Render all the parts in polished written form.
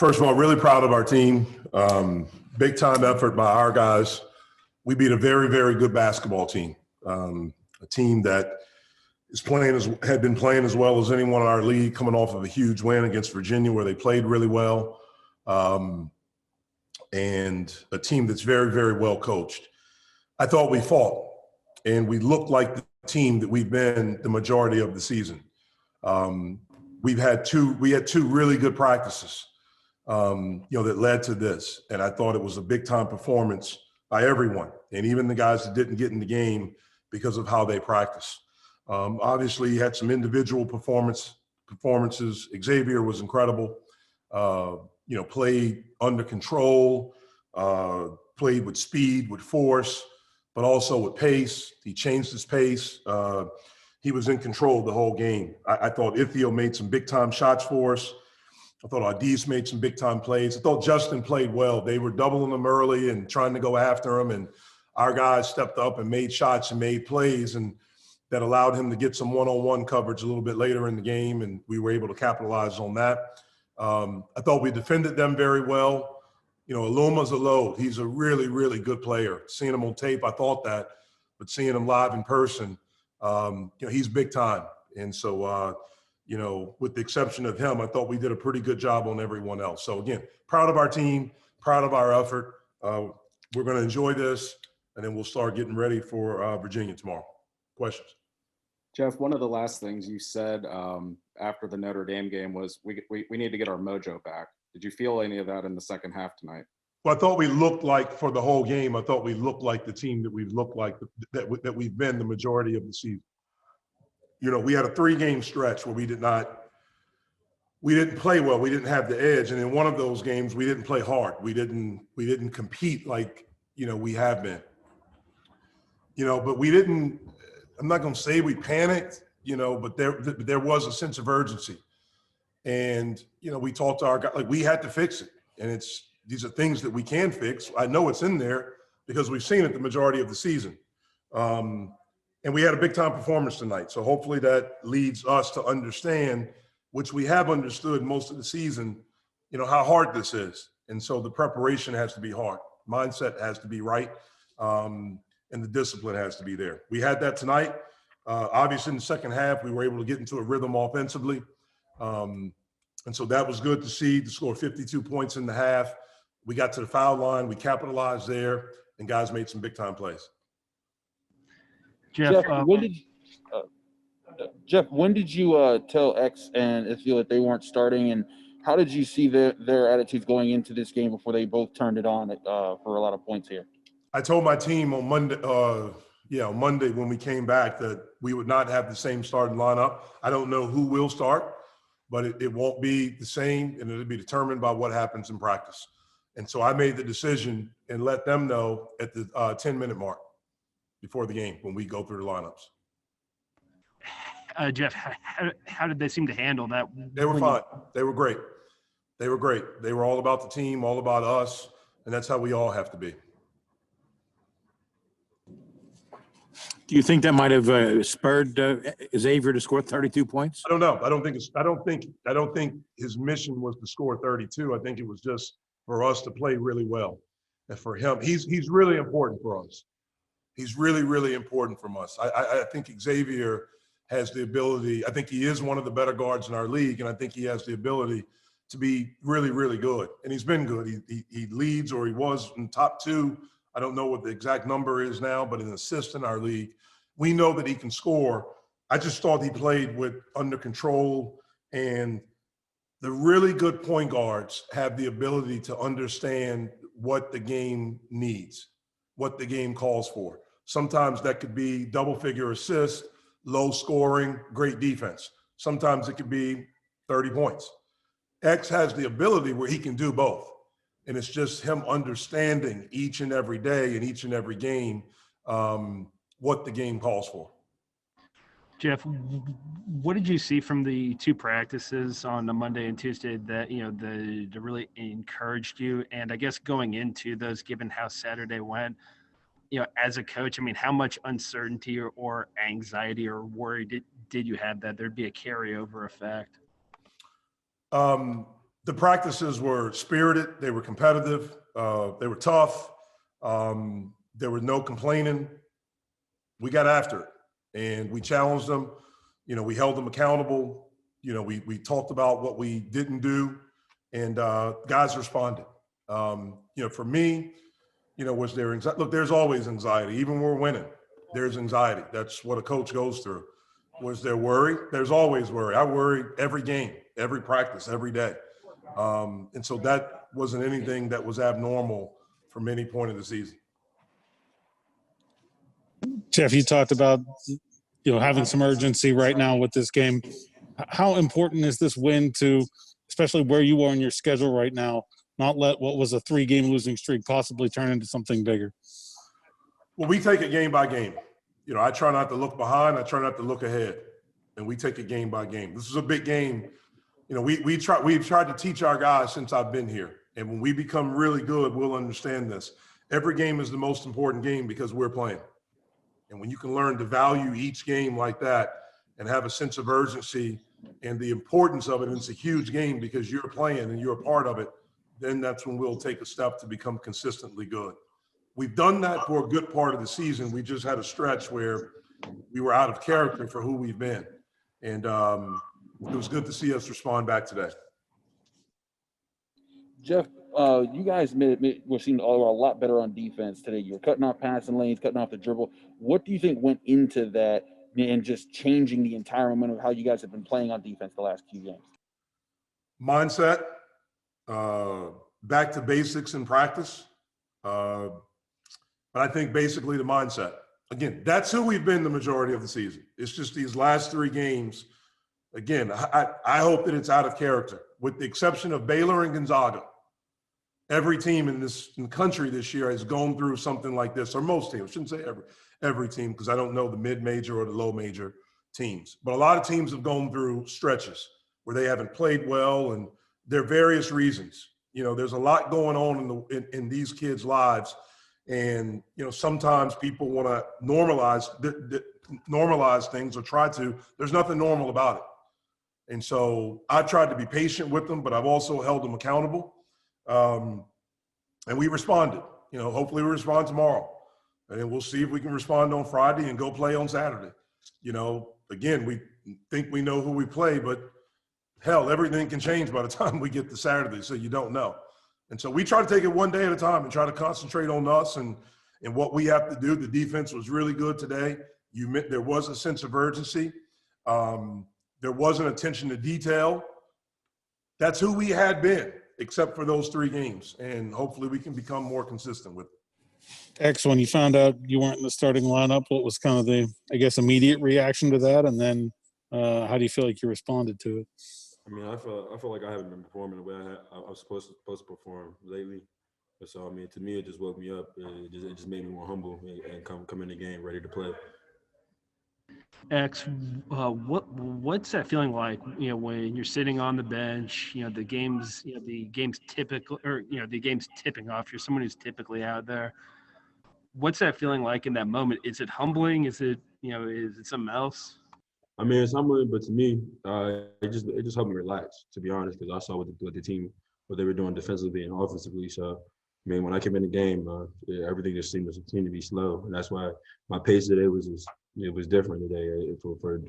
First of all, really proud of our team. Big time effort by our guys. We beat a very, very good basketball team. A team that had been playing as well as anyone in our league, coming off of a huge win against Virginia where they played really well. And a team that's very, very well coached. I thought we fought and we looked like the team that we've been the majority of the season. We had two really good practices, that led to this. And I thought it was a big time performance by everyone. And even the guys that didn't get in the game because of how they practice. Obviously you had some individual performances. Xavier was incredible. Played under control, played with speed, with force, but also with pace. He changed his pace. He was in control the whole game. I thought Ithiel made some big time shots for us. I thought Adis made some big time plays. I thought Justin played well. They were doubling him early and trying to go after him. And our guys stepped up and made shots and made plays. And that allowed him to get some one-on-one coverage a little bit later in the game. And we were able to capitalize on that. I thought we defended them very well. Aluma's a load. He's a really, really good player. Seeing him on tape, I thought that, but seeing him live in person, he's big time. And so, with the exception of him, I thought we did a pretty good job on everyone else. So again, proud of our team, proud of our effort. We're going to enjoy this, and then we'll start getting ready for Virginia tomorrow. Questions? Jeff, one of the last things you said after the Notre Dame game was we need to get our mojo back. Did you feel any of that in the second half tonight? Well, I thought we looked like, for the whole game, I thought we looked like the team that we've looked like, that we've been the majority of the season. We had a 3-game stretch where we didn't play well. We didn't have the edge. And in one of those games, we didn't play hard. We didn't compete like, we have been. But we didn't, I'm not going to say we panicked, but there was a sense of urgency. And, we talked to our guys, like we had to fix it. And these are things that we can fix. I know it's in there because we've seen it the majority of the season. And we had a big time performance tonight. So hopefully that leads us to understand, which we have understood most of the season, how hard this is. And so the preparation has to be hard. Mindset has to be right. And the discipline has to be there. We had that tonight. Obviously in the second half, we were able to get into a rhythm offensively. And so that was good to see, to score 52 points in the half. We got to the foul line, we capitalized there, and guys made some big time plays. Jeff, when did you tell X and Ithiel that they weren't starting, and how did you see their attitudes going into this game before they both turned it on for a lot of points here? I told my team on Monday, Monday when we came back, that we would not have the same starting lineup. I don't know who will start, but it won't be the same, and it'll be determined by what happens in practice. And so I made the decision and let them know at the 10-minute mark before the game when we go through the lineups. Jeff, how did they seem to handle that? They were fine. They were great. They were great. They were all about the team, all about us, and that's how we all have to be. Do you think that might have spurred Xavier to score 32 points? I don't know. I don't think his mission was to score 32. I think it was just for us to play really well. And for him, he's really important for us. He's really, really important from us. I think Xavier has the ability. I think he is one of the better guards in our league, and I think he has the ability to be really, really good. And he's been good. He leads, or he was in top 2. I don't know what the exact number is now, but an assist in our league. We know that he can score. I just thought he played with under control, and the really good point guards have the ability to understand what the game needs, what the game calls for. Sometimes that could be double-figure assist, low scoring, great defense. Sometimes it could be 30 points. X has the ability where he can do both. And it's just him understanding each and every day and each and every game what the game calls for. Jeff, what did you see from the 2 practices on the Monday and Tuesday that, that really encouraged you? And I guess going into those, given how Saturday went, as a coach, how much uncertainty or anxiety or worry did you have that there'd be a carryover effect? The practices were spirited. They were competitive. They were tough. There was no complaining. We got after it, and we challenged them. You know, we held them accountable. You know, we talked about what we didn't do, and guys responded. You know, for me, you know, was there anxiety? Look, there's always anxiety. Even when we're winning, there's anxiety. That's what a coach goes through. Was there worry? There's always worry. I worry every game, every practice, every day. And so that wasn't anything that was abnormal from any point of the season. Jeff, you talked about, having some urgency right now with this game. How important is this win to, especially where you are in your schedule right now, not let what was a 3-game losing streak possibly turn into something bigger? Well, we take it game by game. You know, I try not to look behind. I try not to look ahead, and we take it game by game. This is a big game. You know, we've tried to teach our guys since I've been here, and when we become really good, we'll understand this. Every game is the most important game because we're playing, and when you can learn to value each game like that and have a sense of urgency and the importance of it, and it's a huge game because you're playing and you're a part of it, then that's when we'll take a step to become consistently good. We've done that for a good part of the season. We just had a stretch where we were out of character for who we've been. And it was good to see us respond back today. Jeff, you guys were seeing a lot better on defense today. You were cutting off passing lanes, cutting off the dribble. What do you think went into that and just changing the entire momentum of how you guys have been playing on defense the last few games? Mindset, back to basics in practice. But I think basically the mindset. Again, that's who we've been the majority of the season. It's just these last 3 games. Again, I hope that it's out of character. With the exception of Baylor and Gonzaga, every team in the country this year has gone through something like this, or most teams. I shouldn't say every team because I don't know the mid-major or the low-major teams. But a lot of teams have gone through stretches where they haven't played well, and there are various reasons. You know, there's a lot going on in these kids' lives. And, you know, sometimes people want to normalize things or try to. There's nothing normal about it. And so I've tried to be patient with them, but I've also held them accountable. And we responded. You know, hopefully we respond tomorrow. And we'll see if we can respond on Friday and go play on Saturday. You know, again, we think we know who we play, but hell, everything can change by the time we get to Saturday, so you don't know. And so we try to take it one day at a time and try to concentrate on us and what we have to do. The defense was really good today. There was a sense of urgency. There was an attention to detail. That's who we had been, except for those 3 games. And hopefully we can become more consistent with it. X, when you found out you weren't in the starting lineup, what was kind of the, immediate reaction to that? And then how do you feel like you responded to it? I mean, I feel like I haven't been performing the way I was supposed to perform lately. So, I mean, to me, it just woke me up. It just made me more humble and come in the game ready to play. X, what's that feeling like? You know, when you're sitting on the bench, you know, the game's typical, or the game's tipping off. You're someone who's typically out there. What's that feeling like in that moment? Is it humbling? Is it something else? I mean, it's humbling, but to me, it just helped me relax, to be honest, because I saw what the team, what they were doing defensively and offensively. So, I mean, when I came in the game, everything just seemed to be slow, and that's why my pace today was different today for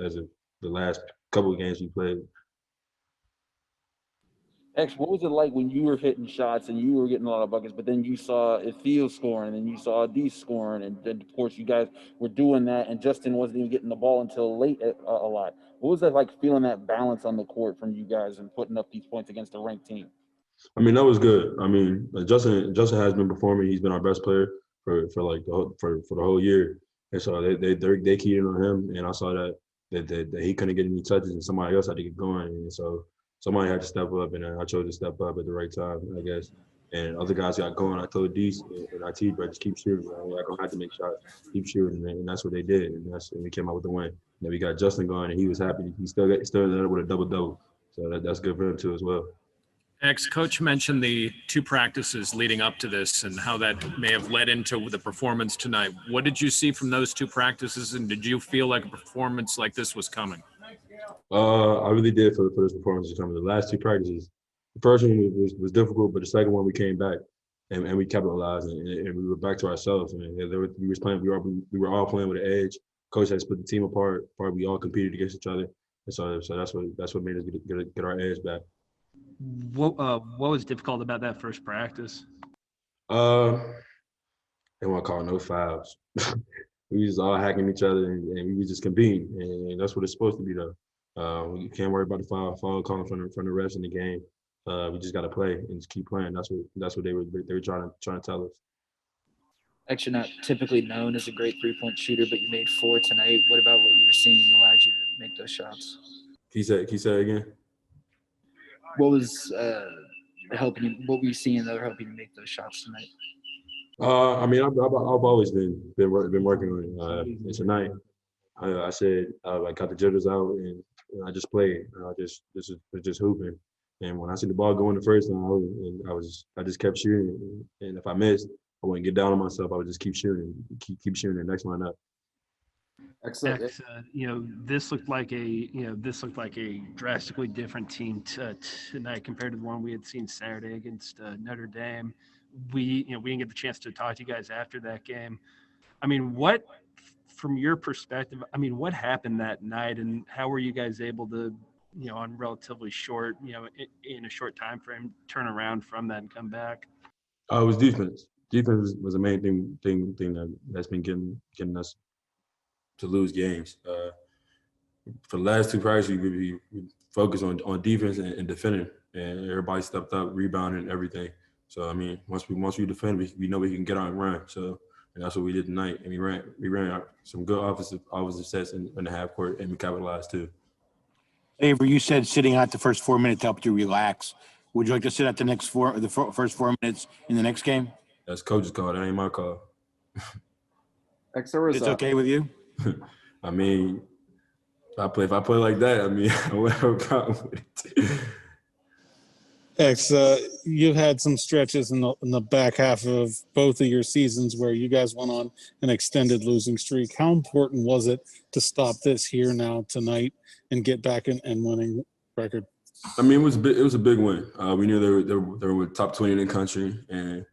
as of the last couple of games we played. X, what was it like when you were hitting shots and you were getting a lot of buckets, but then you saw Theo scoring, and then you saw D scoring, and then, of course, you guys were doing that, and Justin wasn't even getting the ball until late a lot. What was that like, feeling that balance on the court from you guys and putting up these points against a ranked team? I mean, that was good. I mean, Justin has been performing. He's been our best player for the whole year, and so they keyed in on him, and I saw that he couldn't get any touches, and somebody else had to get going, and so somebody had to step up, and I chose to step up at the right time, I guess. And other guys got going. I told D's and IT, bro, just keep shooting. Like, I don't have to make shots. Keep shooting, and that's what they did. And we came out with the win. And then we got Justin going, and he was happy. He still ended up with a double-double. So that's good for him, too, as well. Coach mentioned the 2 practices leading up to this and how that may have led into the performance tonight. What did you see from those 2 practices, and did you feel like a performance like this was coming? I really did for this performance to come. The last 2 practices, The first one was difficult, but the second one we came back and we capitalized and we were back to ourselves. And we was playing. We were all playing with an edge. Coach had split the team apart. We all competed against each other, and so that's what made us get our edge back. What was difficult about that first practice? They want to call no fouls. We was all hacking each other and we was just competing, and that's what it's supposed to be though. You can't worry about the foul calling from the refs in the game. We just got to play and just keep playing. That's what they were trying to tell us. Actually, not typically known as a great 3-point shooter, but you made 4 tonight. What about what you were seeing allowed you to make those shots? Can you say it again? What was helping you? What were you seeing that were helping you make those shots tonight? I mean, I've always been working on it. And tonight, I said I got the jitters out and I just played. Just hooping. And when I see the ball go in the first time, I just kept shooting. And if I missed, I wouldn't get down on myself. I would just keep shooting, keep shooting the next one up. Excellent. This looked like a drastically different team tonight compared to the one we had seen Saturday against Notre Dame. We didn't get the chance to talk to you guys after that game. I mean, from your perspective, what happened that night, and how were you guys able to, on relatively short, in a short time frame, turn around from that and come back? It was defense. Defense was the main thing that's been getting us to lose games. For the last 2 practices, we focused on defense and defending, and everybody stepped up, rebounding, and everything. So I mean, once we defend, we know we can get out and run. So and that's what we did tonight, and we ran some good offensive sets in the half court, and we capitalized too. Xavier, you said sitting out the first 4 minutes helped you relax. Would you like to sit out the first 4 minutes in the next game? That's coach's call. That ain't my call. It's Okay with you? I mean, if I play like that, I mean, I wouldn't have a problem with it. X, you had some stretches in the back half of both of your seasons where you guys went on an extended losing streak. How important was it to stop this here now tonight and get back and winning record? I mean, it was a big win. We knew they were top 20 in the country, and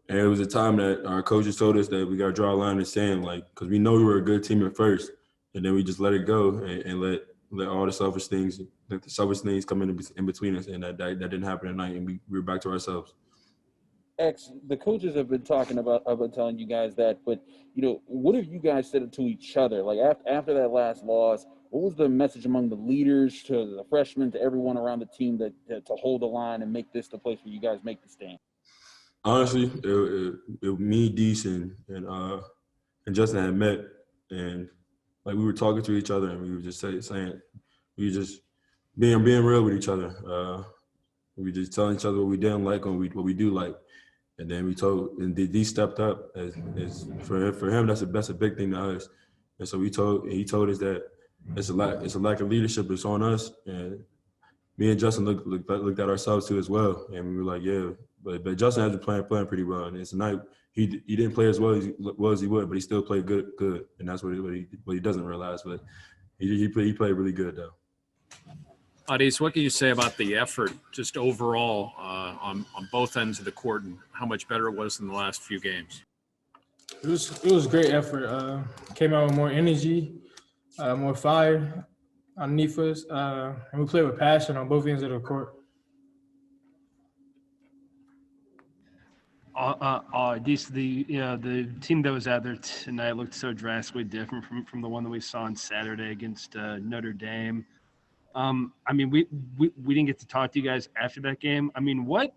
it was a time that our coaches told us that we got to draw a line in the sand, because we know we were a good team at first, and then we just let it go and let all the selfish things come in between us, and that didn't happen tonight, and we were back to ourselves. X, the coaches have been telling you guys that, but what have you guys said to each other? Like after that last loss, what was the message among the leaders to the freshmen to everyone around the team that to hold the line and make this the place where you guys make the stand? Honestly, me, Deese, and Justin had met, and we were talking to each other, and we were just saying, we were just being real with each other. We were just telling each other what we didn't like and what we do like, and then Deese stepped up as for him. That's a big thing to us, and so he told us that it's a lack of leadership that's on us, and me and Justin looked at ourselves too as well, and we were like, yeah. But Justin has been playing pretty well, and tonight he didn't play as well as he would, but he still played good, and that's what he doesn't realize. But he played really good though. Adis, what can you say about the effort just overall on both ends of the court, and how much better it was than the last few games? It was great effort. Came out with more energy, more fire underneath us, and we played with passion on both ends of the court. The team that was out there tonight looked so drastically different from the one that we saw on Saturday against Notre Dame. We didn't get to talk to you guys after that game. I mean, what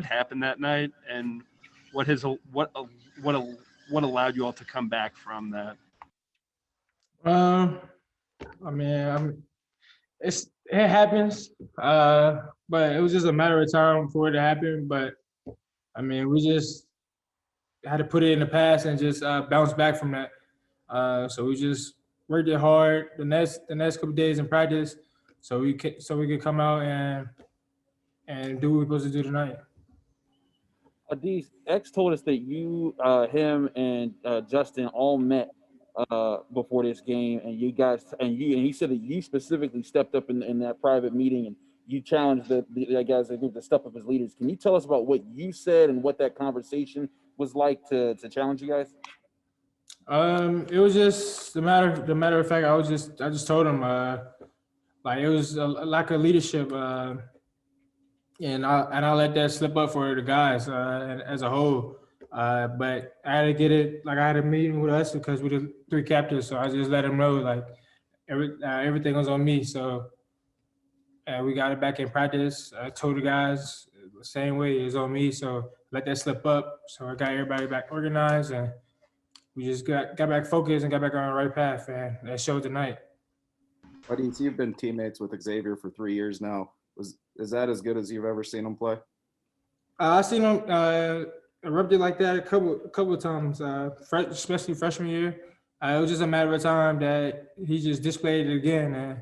happened that night, and what allowed you all to come back from that? It happens, but it was just a matter of time for it to happen. But we just had to put it in the past and just bounce back from that. So we just worked it hard the next couple days in practice, so we could come out and do what we're supposed to do tonight. Adis, X told us that you, him, and Justin all met before this game, and he said that you specifically stepped up in that private meeting you challenged the guys that group to step up as leaders. Can you tell us about what you said and what that conversation was like to challenge you guys? It was just the matter of fact. I just told him like it was a lack of leadership, and I let that slip up for the guys as a whole. But I had to get it. Like I had a meeting with us because we're the 3 captains, so I just let them know like everything was on me. So we got it back in practice. I told the guys the same way it was on me. So let that slip up. So I got everybody back organized, and we just got back focused and got back on the right path, and that showed tonight. Buddy, you've been teammates with Xavier for 3 years now. Is that as good as you've ever seen him play? I seen him erupted like that a couple of times, especially freshman year. It was just a matter of time that he just displayed it again. And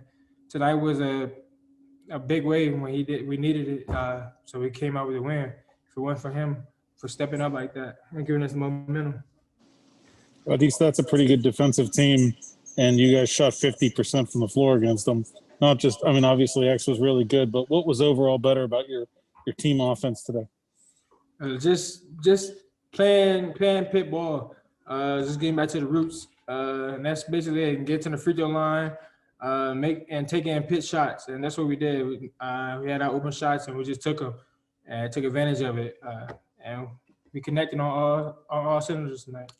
tonight was a big wave when we needed it. So we came out with a win. If it weren't for him for stepping up like that and giving us momentum. At least that's a pretty good defensive team, and you guys shot 50% from the floor against them. Not just, I mean, obviously X was really good, but what was overall better about your team offense today? Just playing pit ball, just getting back to the roots, and that's basically it. Get to the free throw line, taking pit shots, and that's what we did. We had our open shots, and we just took them and took advantage of it, and we connected on all cylinders tonight.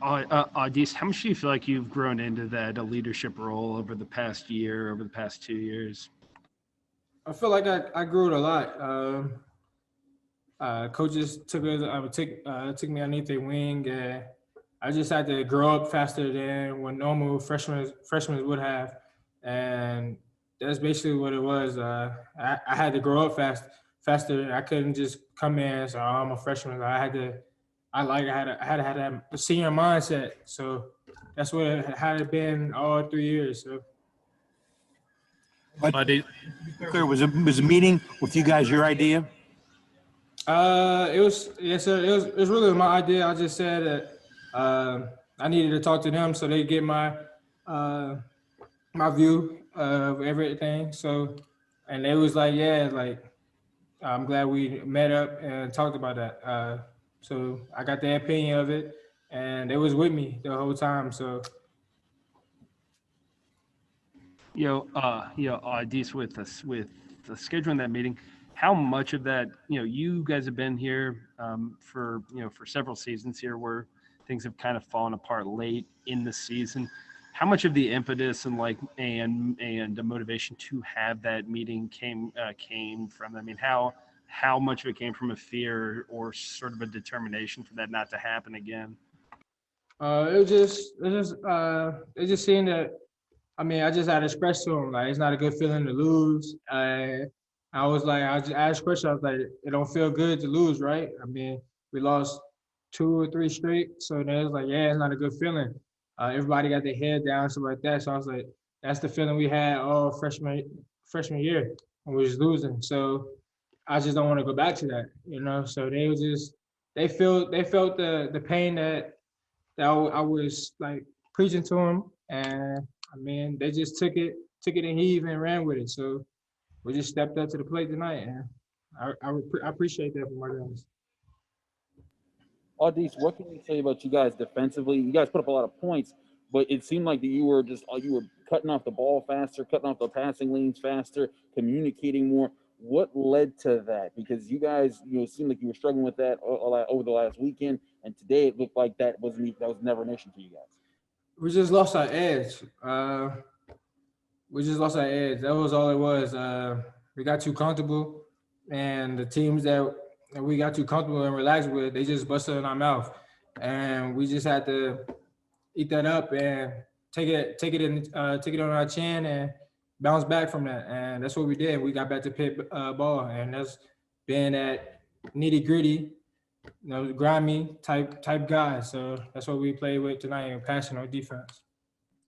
Adis, how much do you feel like you've grown into that leadership role over the past year, over the past 2 years? I feel like I grew it a lot. Coaches took me underneath their wing, and I just had to grow up faster than what normal freshmen would have, and that's basically what it was. I had to grow up faster. I couldn't just come in and say, "Oh, I'm a freshman." I had to have a senior mindset. So that's what it had been all 3 years. So. Clear, was a meeting with you guys your idea? It was, yes, sir. It was really my idea. I just said that I needed to talk to them so they get my view of everything. So, and they was like, yeah, like I'm glad we met up and talked about that. So I got their opinion of it, and they was with me the whole time. So. Adis, with the scheduling that meeting, how much of that, you guys have been here for several seasons here where things have kind of fallen apart late in the season. How much of the impetus and the motivation to have that meeting came from? I mean, how much of it came from a fear or sort of a determination for that not to happen again? It just seemed that. I mean, I just had to express to him like it's not a good feeling to lose. I was like, I just asked questions. I was like, it don't feel good to lose, right? I mean, we lost 2 or 3 straight, so then it's like, yeah, it's not a good feeling. Everybody got their head down, stuff like that. So I was like, that's the feeling we had all freshman year when we was losing. So I just don't want to go back to that, So they felt the pain that I was like preaching to them, and I mean they just took it and heaved and ran with it. So we just stepped up to the plate tonight, and I appreciate that from my guys. Adis, what can you say about you guys defensively? You guys put up a lot of points, but it seemed like that you were cutting off the ball faster, cutting off the passing lanes faster, communicating more. What led to that? Because you guys, it seemed like you were struggling with that over the last weekend, and today it looked like that was never an issue for you guys. We just lost our edge. That was all it was. We got too comfortable, and the teams that we got too comfortable and relaxed with, they just busted in our mouth, and we just had to eat that up and take it on our chin and bounce back from that. And that's what we did. We got back to Pitt ball, and that's being that nitty gritty, grimy type guy. So that's what we played with tonight, and passion on defense.